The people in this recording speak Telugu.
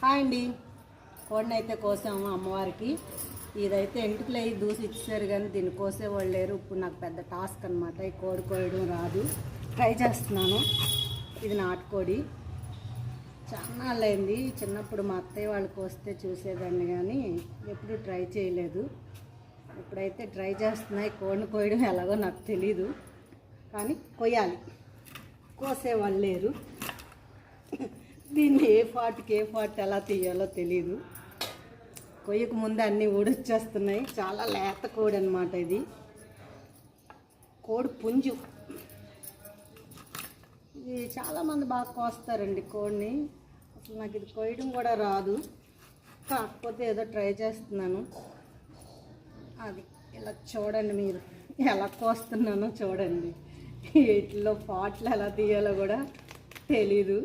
హాయ్ అండి. కోడిని అయితే కోసాము అమ్మవారికి. ఇదైతే ఎంటుకలు అయ్యి దూసి ఇచ్చారు, కానీ దీన్ని కోసేవాళ్ళు లేరు. ఇప్పుడు నాకు పెద్ద టాస్క్ అనమాట. ఈ కోడి కోయడం రాదు, ట్రై చేస్తున్నాను. ఇది నాటుకోడి. చాలా అయింది. చిన్నప్పుడు మా అత్తయ్య వాళ్ళు కోస్తే చూసేదాన్ని, కానీ ఎప్పుడు ట్రై చేయలేదు. ఇప్పుడైతే ట్రై చేస్తున్నాయి. కోడిని కోయడం ఎలాగో నాకు తెలీదు, కానీ కొయ్యాలి. కోసేవాళ్ళు లేరు. దీన్ని ఏ ఫాట్ ఎలా తీయాలో తెలీదు. కొయ్యకు ముందు అన్నీ ఊడొచ్చేస్తున్నాయి. చాలా లేత కోడి అనమాట ఇది. కోడి పుంజు. ఇది చాలామంది బాగా కోస్తారండి కోడిని. అసలు నాకు ఇది కొయ్యడం కూడా రాదు, కాకపోతే ఏదో ట్రై చేస్తున్నాను. అది ఇలా చూడండి, మీరు ఎలా కోస్తున్నానో చూడండి. వీటిలో పాట్లు ఎలా తీయాలో కూడా తెలీదు.